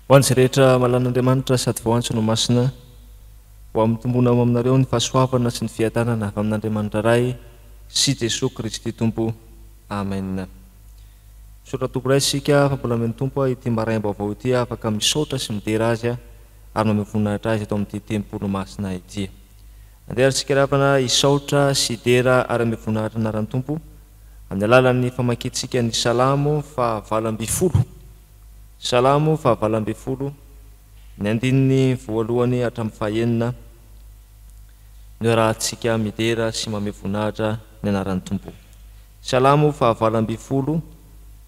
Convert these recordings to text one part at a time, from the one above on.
Ho an'izay rehetra malan'Andriamanitra sady voantso no masina ho amin'ny tombona ao aminareo ny fahasoavana sy ny fiatanana avy amin'Andriamanitra ray sy Jesosy Kristy Tompo. Amen. Misaotra tompo ray isika fa mbola amin'ny tompo ity maraim-baovao ity afaka misaotra sy midera azy ary manome voninahitra azy atao amin'ity tempolo masina ity. Andeha isika ravana isaotra sy dera ary manome voninahitra anaran'ny tompo amin'ny alalan'ny famakiantsika ny salamo fa 20. Salamo fa 20 ny andininy voalohany hatramin'ny fahaenina no rahantsika midera sy manome voninahitra ny anaran'ny tompo. Salamo fa 20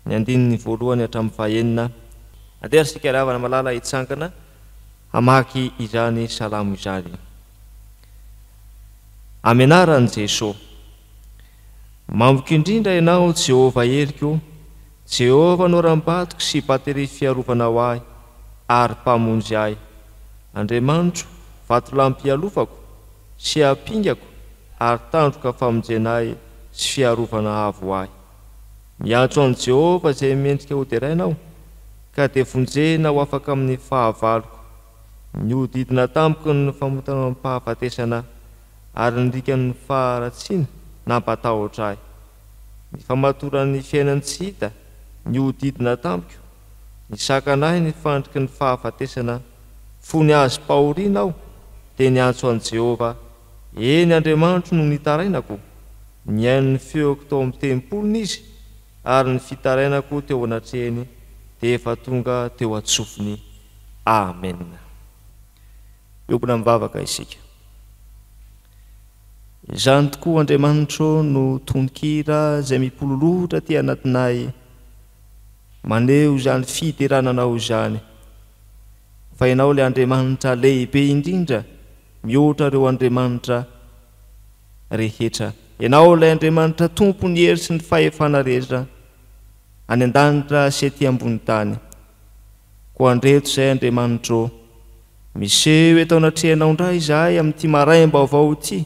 ny andininy voalohany hatramin'ny fahaenina. Andeha isika ravana malala hitsangana hamaky izany salamo izany. Amenaran'i Jesosy. Mamboka indrindra ianao Jehova heliko, Jehova no rambatoko sy batery fiarovana ahy ary mpamonjy ahy. Andriamanitro, vatolampy alofako sy apingako ary tandroka famonjenay sy fiarovana avo ahy. Miantso an Jehova izay mendrika hoderainao, ka dia vonjena ho afaka amin'ny fahavaloko. Mihodidina tampoka ny famotana mpahafatesana ary ndrika ny faharatsiana nampatahotra ahy. Ny famatoran'ny fiainany tsy hita mihodidina tampoka, ny sakanay ny fandriky ny fahafatesana. Fony azy pahoriana aho dia niantso an Jehova. Eny Andriamanitro no nitarainako, niaino ny feoko tao amin'ny tempolony izy ary ny fitarainako teo anatrehany dia efa tonga teo antsofiny. Amen. Miobona mivavaka isika. Izany tokoa Andriamanitro no tononkira izay mipololotra ty anatinay, maneho izany fiterananao izany. Fa ianao ilay Andriamanitra lehibe indrindra mihoatra ireo Andriamanitra rehetra. Ianao ilay Andriamanitra tompo ny hery sy ny fahefana rehetra any an-danitra sy aty ambony tany. Koa andreto izay Andriamanitro, miseho eto anatrehanao indray izahay amin'ity maraim-baovao ity,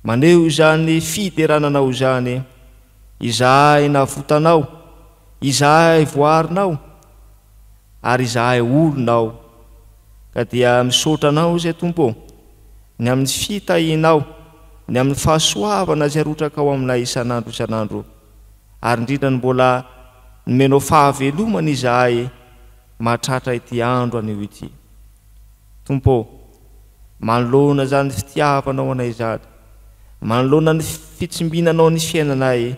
maneho izany fiterananao izany. Izahay navotanao, izahay voarinao ary izahay olonao. Ka dia misaotra anao izay Tompo, ny amin'ny fitahinao, ny amin'ny fahasoavana izay arotraka ao aminay isan'andro isan'andro, ary indrindra ny mbola nomenao fahavelomana izahay mahatratra ity andro anio ity. Tompo, manoloana izany fitiavanao anay izany, manoloana ny fitsimbinanao ny fiainanay,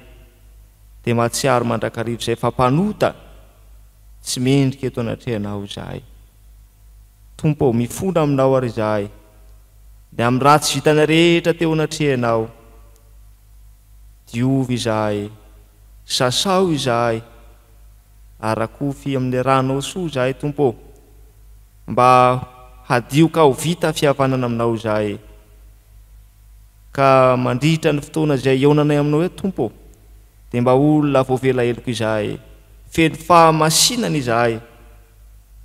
dia mahatsiaro mandrakarivo izay fampanota tsy mendrika eto anatrehanao izahay. Tompo, mifona aminao ary izahay, dia amin'ny ratsy vitana rehetra teo anatrehanao, diovy izahay, sasao izahay, arakofy amin'ny ranao soa izahay Tompo, mba hadioka ho vita fihavanana aminao izahay, ka mandritra ny fotoana izay eonanay aminao eto Tompo, dia mba olona voavela heloko izahay, feno fahamasinana izahay,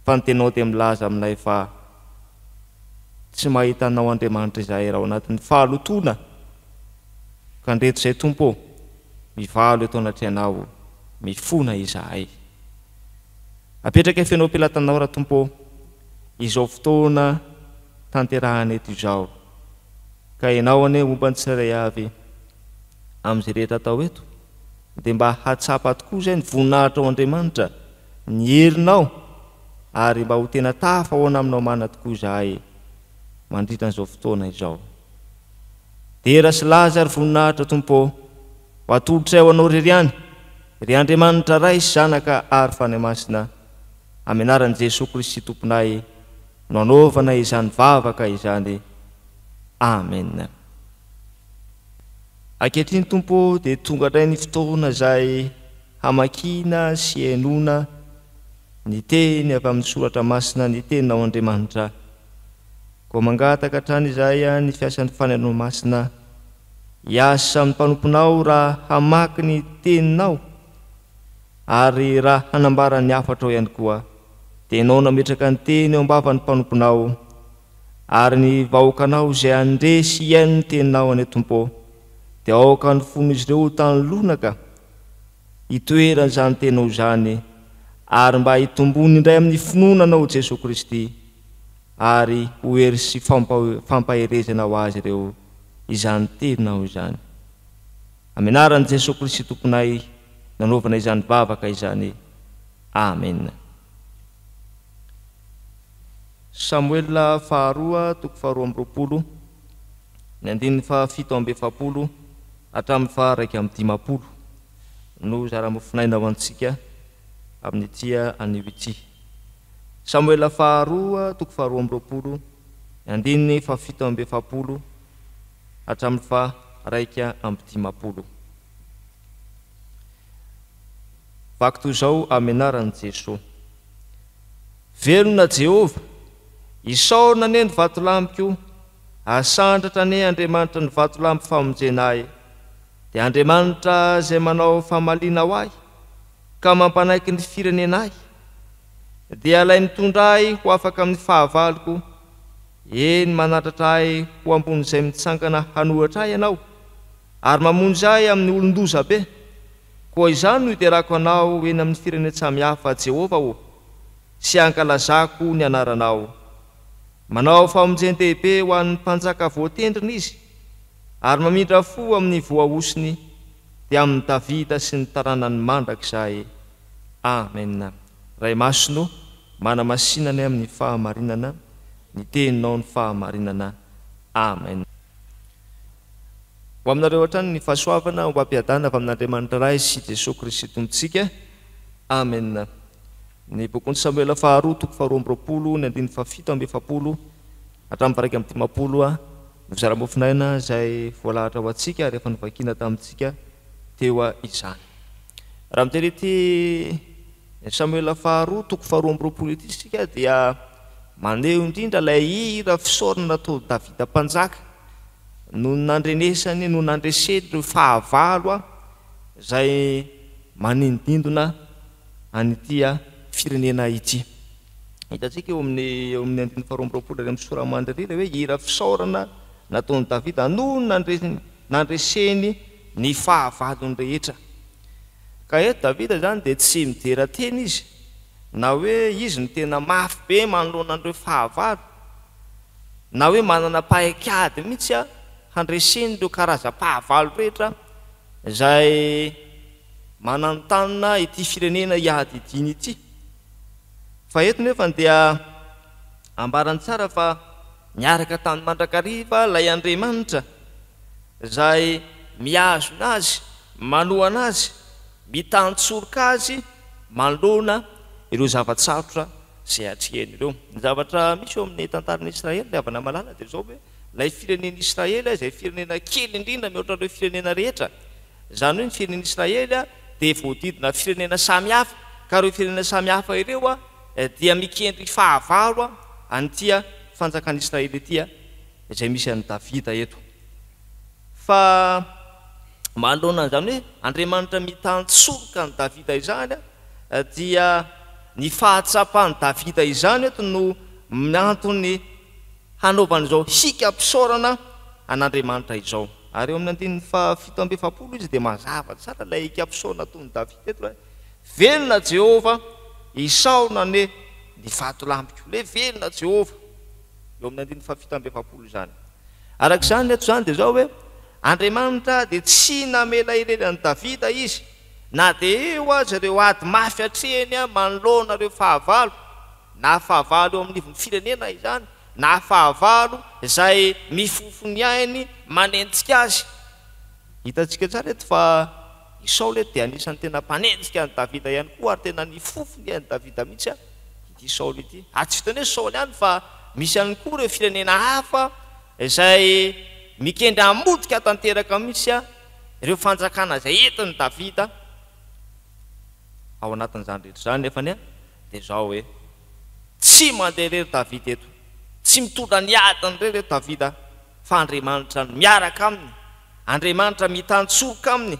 fa ny tenao dia milaza aminay fa tsy mahita anao Andriamanitra izahay raha ao anatin'ny fahalotona. Ka andreto izay Tompo, mivalo eto anatrehanao, mifona izahay. Apetraka fenao am-pelatanao raha Tompo, izao fotoana tanterahana eto izao, ka ianao anie momba ny tsirairay avy amin'izay rehetra atao eto, dia mba hatsapa tokoa izay ny voninahitra ao Andriamanitra, ny herinao, ary mba ho tena tafahoana aminao mana tokoa izahay mandritra n'izao fotoana izao. Dera sy laza ary voninahitra Tompo, ho atolotra ao anao rery Andriamanitra ray sy zanaka ary fanahy masina, amin'ny anaran'i Jesosy Kristy Tomponay no anaovana izany vavaka izany. Amen. Ankehitriny Tompo dia tonga indray ny fotoana izay hamakina sy hainoana ny teny avy amin'ny soratra masina, ny teninao Andriamanitra. Koa mangataka hatrany izay ny fiasan'ny fanainao masina, hiasa amin'ny mpanomponao raha hamaky ny teninao ary raha hanambara ny hafatra ao ihany koa. Dia ianao nametraka ny teny eo am-bavan'ny mpanomponao, ary ny vahoakanao izay andresy iaino ny teninao anie Tompo, dia aoka ny fony izy ireo tany lonaka hitoeran'izany tenao izany ary mba hitombony indray amin'ny finoana ho Jesosy Kristy ary hoery sy fampaherezana ho azy ireo izany terinao izany. Amenaran'i Jesosy Kristy tomponay nanaovana izany vavaka izany. Amen. Samuela faharoa toko faharoa amby roapolo ny andininy fahafito amby efapolo hatramin'ny faharaiky amby dimapolo no zara-mofinaina ho antsika amin'ity anio ity. Samuela faharoa toko faharoa amby roapolo ny andininy fahafito amby efapolo hatramin'ny faharaiky amby dimapolo. Vaky toy izao amenaran'i Jesosy. Velona Jehova, isaorina ane ny vatolampiko, asandratra ane Andriamanitra ny vatolampy famonjenay. Dia Andriamanitra izay manao famalina ho ahy ka mampanaiky ny firenenay, dia alay mitondray ho afaka amin'ny fahavaloko, eny manandratra ahy ho ambon'izay mitsangana hanohatra ahy ianao, ary mamonjy ahy amin'ny olon-doza be. Koa izany no iterako anao eny amin'ny firenena samihafa Jehova o, sy ankalazako ny anaranao. Manao famonjen-dehibe ho an'ny mpanjaka voatendrina izy, ary mamindra fo amin'ny voaosiny, dia amin'ny Davida sy ny taranany mandrakizay. Amen. Ray masino manamasinany amin'ny fahamarinana, ny teninao ny fahamarinana. Amen. Ho aminareo hatrany ny fahasoavana ho ampiadana avy amin'Andriamanitra ray sy Jesosy Kristy tompontsika. Amen. Ny bokin'ny Samuela faharoa toko faharoa amby roapolo ny andininy fahafito amby efapolo hatramin'ny faharaiky amby dimapolo no zara-mofinaina izay voalahatra ho antsika rehefa nivakiana tamintsika teo izany. Raha miteny ity Samuela faharoa toko faharoa amby roapolo ity isika dia maneho indrindra ilay hira fisaorana nataony Davida mpanjaka no nandrenesany no nandreseny ireo fahavalo izay manindindona an'ity firenena ity. Hitantsika eo amin'ny andininy faharoa amby roapolo amin'ny soramandry hoe hira fisaorana nataony Davida no nandreseny ny fahavalony rehetra. Ka eto Davida zany dia tsy miderateny izy, na hoe izy ny tena mafy be manoloana an'ireo fahavalo, na hoe manana paikady mihitsy handreseny ireo karazam-pahavalo rehetra izay manantanina ity firenena ihadidiny ity. Fa eto nefa dia ambarany tsara fa niaraka tamin'ny mandrakariva ilay Andriamanitra izay miazona azy, manohana azy, mitantsorika azy manoloana ireo zavatsarotra izay hatrehany ireo. Ny zavatra misy eo amin'ny tantaran'Israely dia avana malala dia zao hoe ilay firenena Israely izay firenena kely indrindra mihoatra ireo firenena rehetra. Izany hoe ny firenena Israely dia voadidina firenena samihafa, ka ireo firenena samihafa ireo dia mikendry fahavalo an'ity fanjakan'Israely ity izay misy an'i Davida eto. Fa manoloana an'izany hoe Andriamanitra mitantsorika ny Davida izany dia ny fahatsapan'ny Davida izany eto no miantony hanaovan'izao hika-pisaorana an'Andriamanitra izao. Ary eo amin'ny andininy fahafito amby efapolo izy dia mazava tsara ilay hika-pisaorana ataony Davida eto hoe velona Jehova, isaorina ane ny vatolampiko, le velona Jehova. Eo amin'ny andininy fahafito amby efapolo izany. Arak'izany eto zany dia zao hoe Andriamanitra dia tsy namela ireny an'i Davida izy, na dia eo azy ireo ady mafy hatrehany manoloana ireo fahavalo, na fahavalo eo amin'n'ivon'ny firenena izany, na fahavalo izay mifofony ainy manentsika azy. Hitantsika tsara eto fa i Saoly eto dia anisan'ny tena mpanentsika an'i Davida ihany koa, ary tena nifofony an'i Davida mihitsy ity Saoly ity. Tsy fiteny hoe Saoly ihany fa misy ihany koa ireo firenena hafa izay mikendry hamotika tanteraka mihitsy ireo fanjakana izay entin'i Davida ao anatin'izany rehetra izany. Nefa dia zao hoe tsy mandeha rery Davida eto, tsy mitondra ny adiny rery eto Davida, fa Andriamanitra miaraka aminy, Andriamanitra mitantsorika aminy.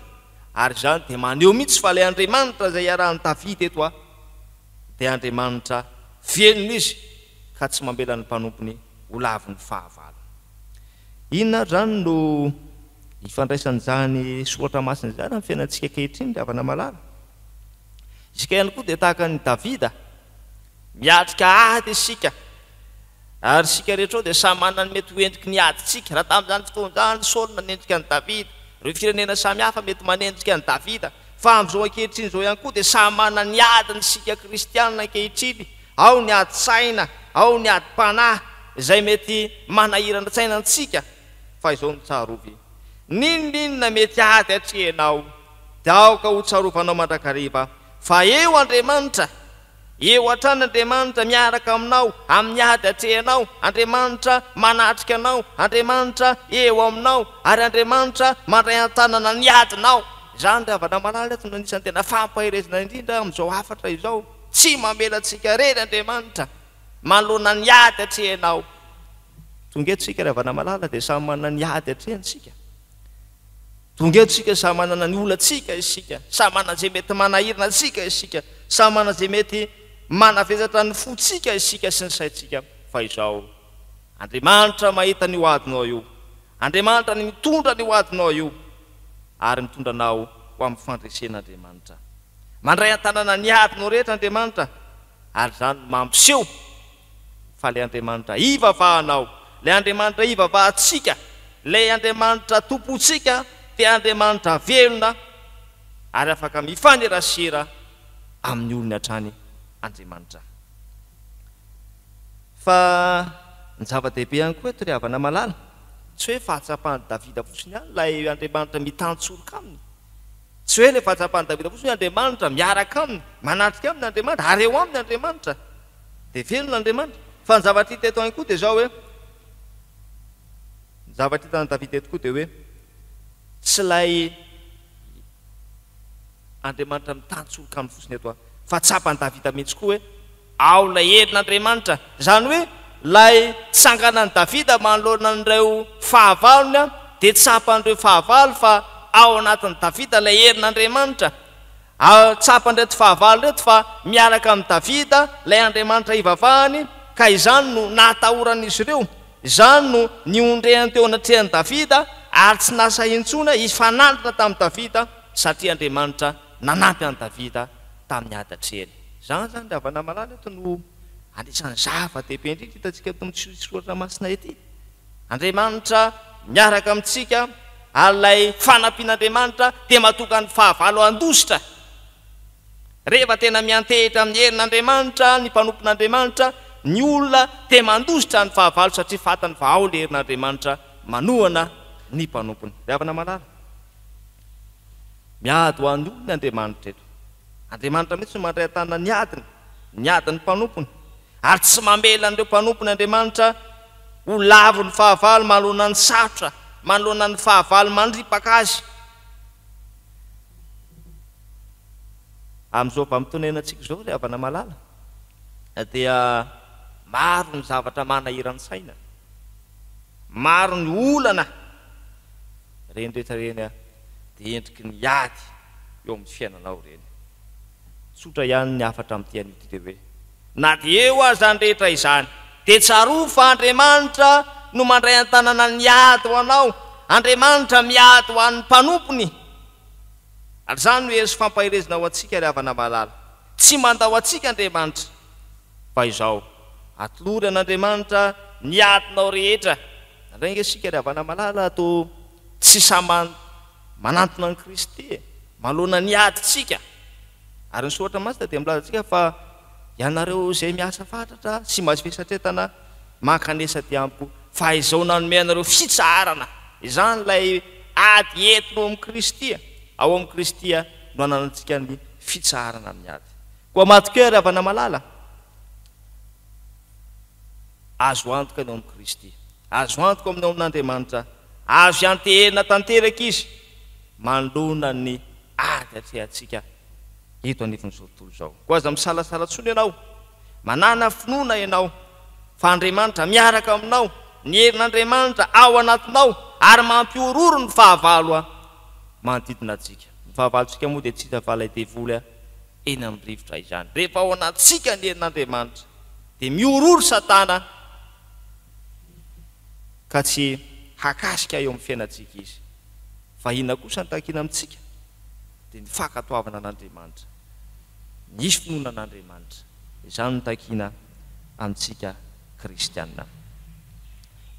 Ary zany dia maneho mihitsy fa ilay Andriamanitra izay iarahan'i Davida eto dia Andriamanitra velona izy ka tsy mambela ny mpanompony ho laviny fahavalo. Inona zany no ifandraisan'izany soratra masina izany amin'ny fiainantsika ankehitriny, ry havana malala? isika ihany koa dia tahaka ny Davida, miatrika ady isika, ary isika rehetra ao dia samy manana ny mety ho endriky ny aditsika. Raha tamin'izany fotoan'izany Saoly nanendrika ny Davida, ireo firenena samihafa mety manendrika ny Davida, fa amin'izao ankehitriny izao ihany koa dia samy manana ny adiny isika kristianina ankehitriny. Ao ny ady saina, ao ny ady panahy izay mety manahirana sainantsika. Fa izao no tsarovy, ninonina mety ady hatrehanao dia aoka ho tsarovanao mandrakariva, fa eo Andriamanitra, eo hatrany Andriamanitra miaraka aminao amin'ny ady hatrehanao. Andriamanitra manatrika anao, Andriamanitra eo aminao, ary Andriamanitra mandray an-tanana ny adinao. Izany dia havana malala eto no anisan'ny tena fampahirezana indrindra amin'izao afatra izao. Tsy mamelatsika rery Andriamanitra manoloana ny ady hatrehanao. Tonga eto tsika havana malala dia samy manana ny ady hatrehantsika. Tonga eto tsika samy manana ny olantsika isika, samy manana izay mety manahirana atsika isika, samy manana izay mety manavezatra ny fotsika isika sy ny saitsika. Fa izao Andriamanitra mahita ny adinao io, Andriamanitra ny mitondra ny adinao io, ary mitondra anao ho amin'ny fandresen'Andriamanitra. Mandray an-tanana ny adinao rehetra Andriamanitra, ary zany mampiseho fa ilay Andriamanitra ivavahanao, ilay Andriamanitra ivavahantsika, ilay Andriamanitra tompontsika dia Andriamanitra velona ary afaka mifanerasera amin'ny olona hatrany Andriamanitra. Fa ny zava-dehibe ihany koa eto ry havana malala, tsy hoe fahatsapahany Davida fotsiny ihany ilay Andriamanitra mitantsorika aminy, tsy hoe ilay fahatsapahany Davida fotsiny Andriamanitra miaraka aminy, manatrika aminy Andriamanitra, ary eo aminy Andriamanitra dia velona Andriamanitra. Fa ny zavatra hita eto ihany koa dia zao hoe, ny zavatra hitany Davida eto koa dia hoe tsy ilay Andriamanitra mitantsorika aminy fotsiny eto, fa tsapany Davida mihitsy koa hoe ao ilay herin'Andriamanitra. Izany hoe lay tsanganan'ny Davida manoloana an'ireo fahavalony dia tsapan'ireo fahavalo, fa ao anatin'ny Davida ilay herin'Andriamanitra. Tsapany reto fahavalo reto fa miaraka amin'ny Davida ilay Andriamanitra ivavahany, ka izany no natahoran'izy ireo, izany no niondrehany teo anatrehan'i Davida, ary tsy nasa intsona ifanantona tamin'i Davida satria Andriamanitra nanampy an'i Davida tamin'ny ady hatrehany. Izany zany dia havana malala eto no anisan'ny zava-dehibe indrindra hitantsika eto amin'ny soratra masina ety. Andriamanitra miaraka amintsika, ary ilay fanampian'Andriamanitra dia matoka ny fahavalo andositra. Rehefa tena miantehitra amin'ny herin'Andriamanitra ny mpanompon'Andriamanitra, ny olona dia mandositra ny fahavalo satria fantany fa ao ilay herin'Andriamanitra manohana ny mpanompony. Dia havana malala, miady ho an'ny olona Andriamanitra eto. Andriamanitra mihitsy no mandray an-tanana ny adiny mpanompony, ary tsy mamela an'ireo mpanompony Andriamanitra ho lavo ny fahavalo manoloana ny sarotra, manoloana ny fahavalo mandripaka azy. Amin'izao vanim-potoanantsika izao ry havana malala dia maro ny zavatra manahirany saina, maro ny olana reny rehetra reny dia endriky ny ady eo amin'ny fiainanao reny. Tsotra ihany ny afatra amin'ity an'ity dia hoe na dia eo azy zany rehetra izany dia tsaro fa Andriamanitra no mandray an-tanana ny ady ho anao, Andriamanitra miady ho an'ny mpanompony. Ary zany hoe sy fampahirezana ho antsika ry havana malala, tsy mandao antsika Andriamanitra, fa izao atolory an'Andriamanitra ny adinao rehetra. Renge isika ry havana malala to tsy samy manantona ny Kristy manoloana ny aditsika. Ary ny soratra masina dia milaza antsika fa ianareo izay miasa fatratra sy mahazo fesatretana mankanesa diamiko, fa izao nanome anareo fitsarana. Izany ilay ady entinao amin'ny Kristy, ao amin'ny Kristy no ananantsika ny fitsarana amin'ny ady. Koa matoka ry havana malala, azo antoka eo amin'ny Kristy, azo antoka aminao amin'Andriamanitra, azo iantehena tanteraka izy manoloana ny ady hatrehantsika eto anivin'izao tontolo izao. Koa aza misalasala tsony ianao, manana finoana ianao fa Andriamanitra miaraka aminao, ny herin'Andriamanitra ao anatinao, ary mampiororo ny fahavalo manodidina antsika. Ny fahavalontsika moa dia tsy hita fa ilay devoly eny amin'ny rivotra izany. Rehefa ao anatsika ny herin'Andriamanitra dia miororo Satana ka tsy hakasika eo amin'ny fiainantsika izy, fa inona kosa ny takina amintsika dia ny fankatoavana an'Andriamanitra, ny finoanan'Andriamanitra. Izany no takiana amintsika kristianina.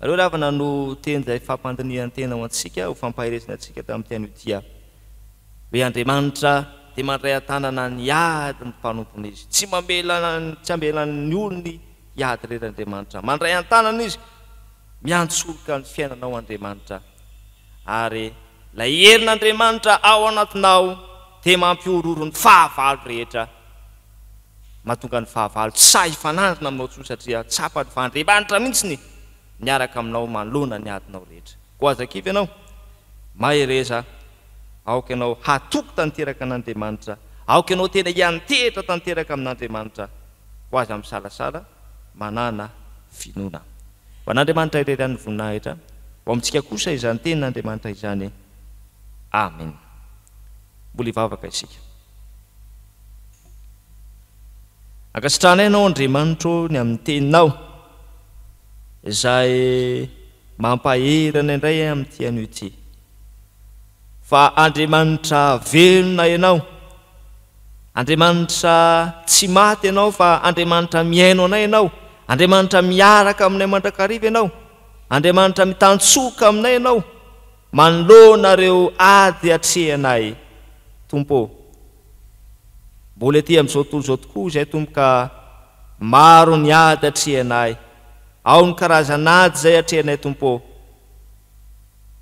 Aleo lava nano teny izay fampandiniany tena ho antsika ho fampahiresina antsika tamin'ity tia hoe Andriamanitra dia mandray an-tanana ny ady ny mpanompony izy, tsy ambelany olony iady rery Andriamanitra, mandray an-tanana izy miantsoloka ny fiainanao Andriamanitra, ary ilay herin'Andriamanitra ao anatinao dia mampiororo ny fahavalo rehetra, mahatonga ny fahavalo tsy hifanandrina aminao tsoa satria tsapany fa Andriamanitra mihitsy miaraka aminao manoloana ny adinao rehetra. Ko azakivy ianao mahereza, aoka ianao hatoky tanteraka an'Andriamanitra, aoka ianao tena hiantehitra tanteraka amin'Andriamanitra, ho aza misalasala manana finoana. Ho an'Andriamanitra irery any voninahitra, ho amintsika kosa izany tenin'Andriamanitra izany. Amen. Mbola hivavaka isika. Ankasitrana ianao Andriamanitra ny amin'ny teninao izay mampaherana indray amin'ity anio ity, fa Andriamanitra velona ianao, Andriamanitra tsy maty ianao fa Andriamanitra miaino anay ianao, Andriamanitra miaraka aminay mandrakariva ianao, Andriamanitra mitantsoka aminay ianao, manoloanareo ady atrehanay. Tompo, mbola ety amin'izao tontolo izao tokoa izay Tompo ka maro ny ady atrehanay, ao ny karazan'ady izay atrehanay Tompo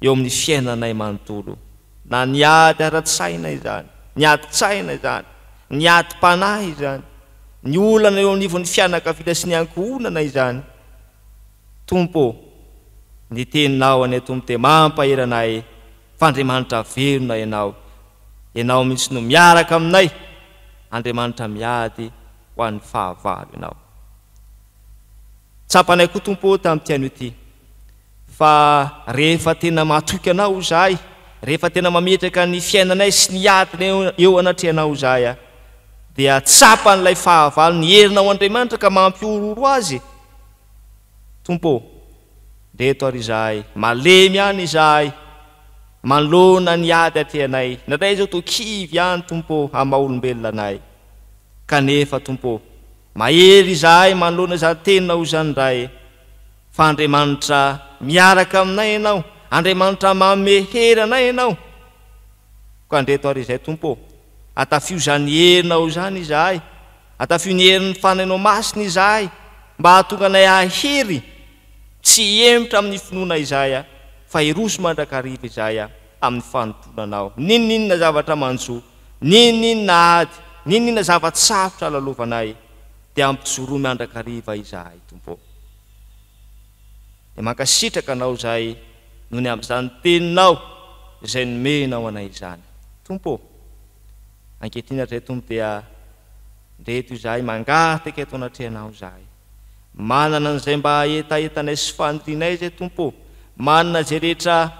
eo amin'ny fiainanay manontolo, na ny ady ara-tsaina izany, ny ady-tsaina izany, ny ady-panahy izany, ny olana eo anivon'ny fianakaviana sy ny ankohonana izany. Tompo, ny teninao anay Tompo dia mampaheranay fa Andriamanitra velona ianao, ianao mihitsy no miaraka aminay, Andriamanitra miady ho an'ny fahavalo ianao. Tsapanay koa Tompo tamin'ity anio ity, fa rehefa tena matoky anao zahay, rehefa tena mametraka ny fiainanay sy ny adiny eo anatrehanao zahay, dia tsapan'ilay fahavalo ny herinao Andriamanitra ka mampiororo azy. Tompo, reto ary zahay, malemy any zahay, manoloana ny ady atrehanay, natray zao to kivy any Tompo amaha-olombelona anay, kanefa Tompo mahery zahay manoloana izany teninao izany ray, fa Andriamanitra miaraka aminay ianao, Andriamanitra mamehery anay ianao. Ka andreto ary izay Tompo, atafio zany herinao zany izahay, atafio ny herin'ny fanainao masiny izahay, mba hahatonga anay ahery tsy emitra amin'ny finoana izahay, fa hiroso mandrakariva izahay amin'ny fanomponanao. Ninninona zavatra manjo, ninninona ady, ninninona zavatsarotra lalovanay, dia ampijoro mandrakariva izahay Tompo. Dia mankasitraka anao zahay noho ny amin'izany teninao izay nomenao anay izany. Tompo, ankehitriny hatray Tompo dia reto izahay mangataka eto anatrehanao zahay, manana an'izay mba etaetanay sy fanirianay izay Tompo, manana izay rehetra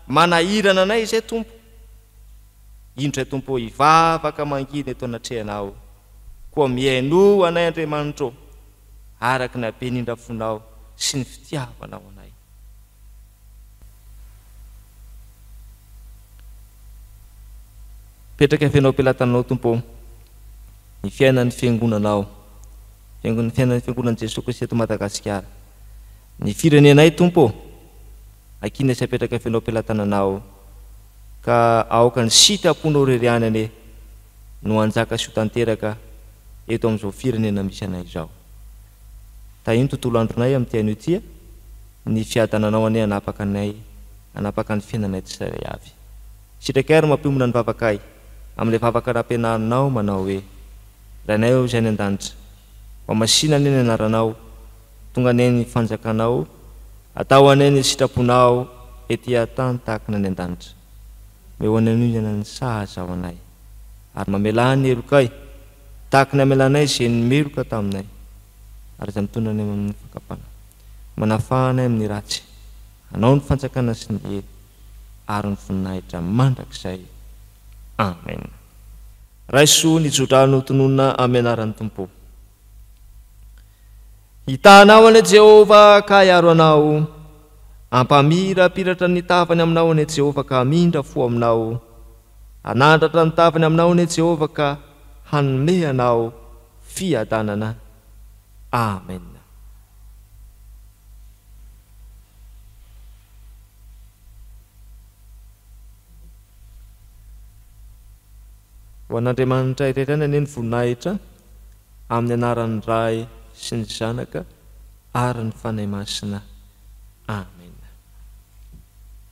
manahirana anay izay Tompo. Indro izay Tompo hivavaka mangina eto anatrehanao, koa miaino anay Andriamanitra araka ny haben'indra fonao sy ny fitiavanao anay. Petraka fiainao ampelantananao Tompo ny fiainan'ny fiangonanao, ny fiainan'ny fiangonan'i Jesosy Kristy eto Madagasikara, ny firenenay Tompo, akina sy apetraka fiainao ampelantananao, ka aoka ny sitraponao reriany ane no anjaka sy ho tanteraka eto amin'izao firenena misy anay izao. Tahiny tontolo andronay amin'ity anio tia, ny fiadananao anay anapaka ny fiainanay tsirairay avy. Sitraka ary mampiomona ny vavakay amin'ilay vavaka rampianarinao manao hoe: ranay eo izay ny an-danitra, mamasina ny anaranao, tonga anay ny fanjakanao, atao anay ny sitraponao ety tany tahaka ny an-danitra. Meo anay no ianany sahaza ao anay, ary mamela ny elokay tahaka ny amelanay izay nimeloka taminay, ary izay mitondra anay amin'ny fakapana, manafahanay amin'ny ratsy, anao ny fanjakana sy ny hery ary ny voninahitra mandrakizay. Amen. Raisoa ny jodrano tonona amin'ny anaran'ny Tompo. Hitanao ane Jehova ka hiaro anao, ampamirapiratra ny tavany aminao ane Jehova ka mindra fo aminao, anandratra ny tavany aminao ane Jehova ka hanome anao fiadanana. Amen. Ho an'Andriamanitra iretrana ny voninahitra amin'ny anaran'ny Ray sy ny Zanaka ary ny fanahy masina.